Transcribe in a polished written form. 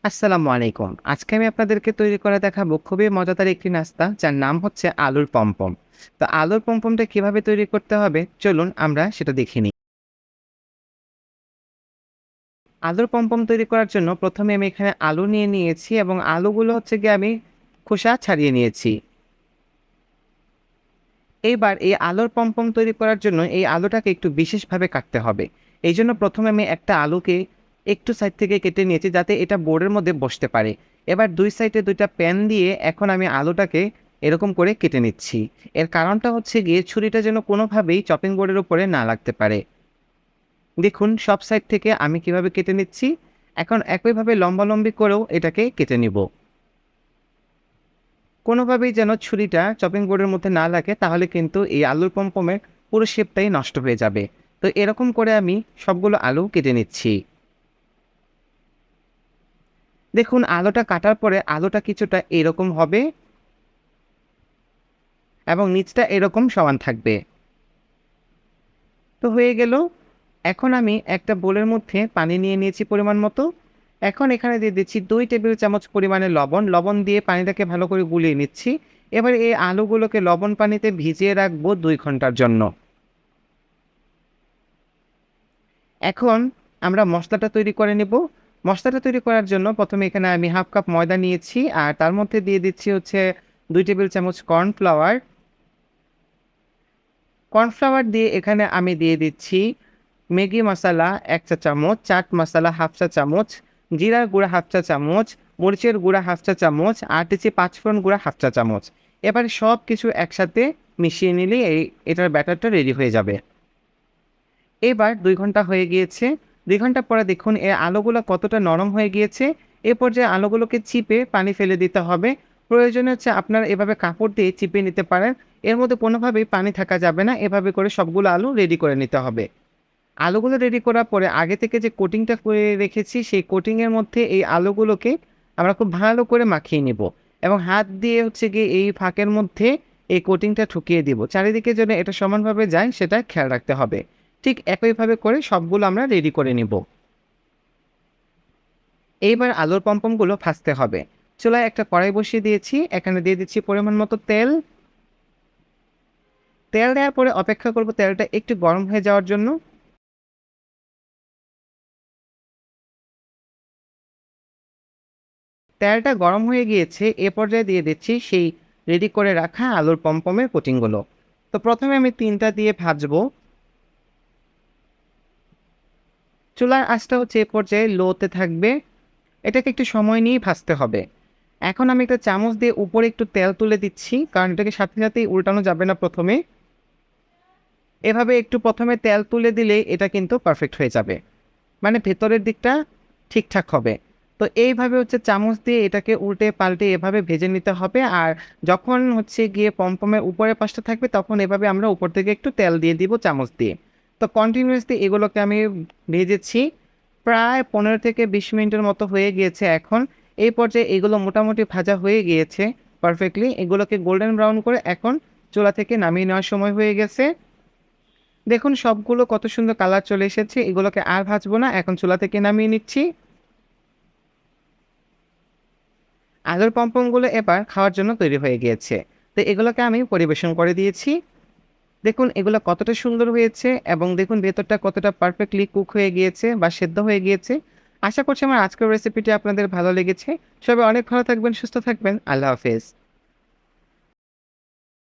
আসসালামু আলাইকুম। আজকে আমি আপনাদেরকে তৈরি করে দেখাবো খুবই মজাদার একটি নাস্তা যার নাম হচ্ছে আলুর পমপম। তো আলুর পমপমটা কিভাবে তৈরি করতে হবে চলুন আমরা সেটা দেখে নিই। আলুর পমপম তৈরি করার জন্য প্রথমে আমি এখানে আলু নিয়ে নিয়েছি এবং আলুগুলো হচ্ছে গিয়ে আমি খোসা ছাড়িয়ে নিয়েছি। এইবার এই আলুর পমপম তৈরি করার জন্য এই আলুটাকে একটু বিশেষভাবে কাটতে হবে। এইজন্য প্রথমে আমি একটা আলুকে একটু সাইড থেকে কেটে নিয়েছি যাতে এটা বোর্ডের মধ্যে বসতে পারে। এবার ২ সাইডে ২ টা প্যান দিয়ে এখন আমি আলুটাকে এরকম করে কেটে নিচ্ছি। এর কারণটা হচ্ছে গিয়ে ছুরিটা যেন কোনোভাবেই চপিং বোর্ডের উপরে না লাগতে পারে। দেখুন সব সাইড থেকে আমি কিভাবে কেটে নিচ্ছি। এখন একইভাবে লম্বালম্বি করেও এটাকে কেটে নিব। কোনোভাবেই যেন ছুরিটা চপিং বোর্ডের মধ্যে না লাগে, তাহলে কিন্তু এই আলুর পমপমের পুরো শেপটাই নষ্ট হয়ে যাবে। তো এরকম করে আমি সবগুলো আলু কেটে নিচ্ছি। দেখুন আলুটা কাটার পরে আলুটা কিছুটা এরকম হবে এবং নিচটা এরকম সমান থাকবে। তো হয়ে গেল। এখন আমি একটা বোলের মধ্যে পানি নিয়ে নিয়েছি পরিমাণ মতো। এখন এখানে দিয়ে দিচ্ছি ২ টেবিল চামচ পরিমাণে লবণ। লবণ দিয়ে পানিটাকে ভালো করে গুলিয়ে নিচ্ছি। এবার এই আলুগুলোকে লবণ পানিতে ভিজিয়ে রাখবো ২ ঘন্টার জন্য। এখন আমরা মসলাটা তৈরি করে নিব। মসলাটা তৈরি করার জন্য প্রথমে এখানে আমি ১/২ কাপ ময়দা নিয়েছি আর তার মধ্যে দিয়ে দিচ্ছি হচ্ছে ২ টেবিল চামচ কর্নফ্লাওয়ার। কর্নফ্লাওয়ার দিয়ে এখানে আমি দিয়ে দিচ্ছি ম্যাগি মশালা ১ চা চামচ, চাট মশালা ১/২ চা চামচ, জিরার গুঁড়া ১/২ চা চামচ, মরিচের গুঁড়া ১/২ চা চামচ আর দিচ্ছি পাঁচফোড়ন গুঁড়া ১/২ চা চামচ। এবারে সবকিছু একসাথে মিশিয়ে নিলেই এটার ব্যাটারটা রেডি হয়ে যাবে। এবার ২ ঘন্টা হয়ে গিয়েছে। ২ ঘন্টা পরে দেখুন আলুগুলা কতটা নরম হয়ে গিয়েছে। এ পর্যায়ে আলুগুলোকে চিপে পানি ফেলে দিতে হবে। প্রয়োজনে হচ্ছে আপনারা এভাবে কাপড় দিয়ে চিপে নিতে পারেন। এর মধ্যে কোনোভাবেই পানি থাকা যাবে না। এভাবে করে সবগুলো আলু রেডি করে নিতে হবে। আলুগুলো রেডি করার পরে আগে থেকে যে কোটিংটা করে রেখেছি, সেই কোটিংয়ের মধ্যে এই আলুগুলোকে আমরা খুব ভালো করে মাখিয়ে নিব এবং হাত দিয়ে হচ্ছে গিয়ে এই ফাঁকের মধ্যে এই কোটিংটা ঠুকিয়ে দিব। চারিদিকে যেন এটা সমানভাবে যায় সেটা খেয়াল রাখতে হবে। ঠিক একইভাবে করে সবগুলো আমরা রেডি করে নিব। এইবার আলুর পমপমগুলো ভাজতে হবে। চুলায় একটা কড়াই বসিয়ে দিয়েছি। এখানে দিয়ে দিচ্ছি পরিমাণ মতো তেল। তেল দেওয়ার পরে অপেক্ষা করব তেলটা একটু গরম হয়ে যাওয়ার জন্য। তেলটা গরম হয়ে গিয়েছে, এ পর্যায়ে দিয়ে দিচ্ছি সেই রেডি করে রাখা আলুর পমপমের কোটিংগুলো। তো প্রথমে আমি ৩ টা দিয়ে ভাজবো। চুলার আঁচটা হচ্ছে এ পর্যায়ে লোতে থাকবে। এটাকে একটু সময় নিয়েই ভাজতে হবে। এখন আমি একটা চামচ দিয়ে উপরে একটু তেল তুলে দিচ্ছি, কারণ এটাকে সাথে সাথেই উল্টানো যাবে না প্রথমে। এভাবে একটু প্রথমে তেল তুলে দিলেই এটা কিন্তু পারফেক্ট হয়ে যাবে। মানে ভেতরের দিকটা ঠিকঠাক হবে। তো এইভাবে হচ্ছে চামচ দিয়ে এটাকে উল্টে পাল্টে এভাবে ভেজে নিতে হবে। আর যখন হচ্ছে গিয়ে পমপমের উপরের পাশটা থাকবে তখন এভাবে আমরা উপর থেকে একটু তেল দিয়ে দিব চামচ দিয়ে। তো কন্টিনিউয়াসলি এগুলোকে আমি ভেজেছি। প্রায় ১৫ থেকে ২০ মিনিটের মতো হয়ে গিয়েছে এখন। এই পর্যায়ে এগুলো মোটামুটি ভাজা হয়ে গিয়েছে পারফেক্টলি। এগুলোকে গোল্ডেন ব্রাউন করে এখন চুলা থেকে নামিয়ে নেওয়ার সময় হয়ে গেছে। দেখুন সবগুলো কত সুন্দর কালার চলে এসেছে। এগুলোকে আর ভাজবো না। এখন চুলা থেকে নামিয়ে নিচ্ছি। আলুর পমপমগুলো এবার খাওয়ার জন্য তৈরি হয়ে গিয়েছে। তো এগুলোকে আমি পরিবেশন করে দিয়েছি। দেখুন এগুলো কতটা সুন্দর হয়েছে এবং দেখুন ভেতরটা কতটা পারফেক্টলি কুক হয়ে গিয়েছে বা সেদ্ধ হয়ে গিয়েছে। আশা করছি আমার আজকের রেসিপিটি আপনাদের ভালো লেগেছে। সবাই অনেক ভালো থাকবেন, সুস্থ থাকবেন। আল্লাহ হাফেজ।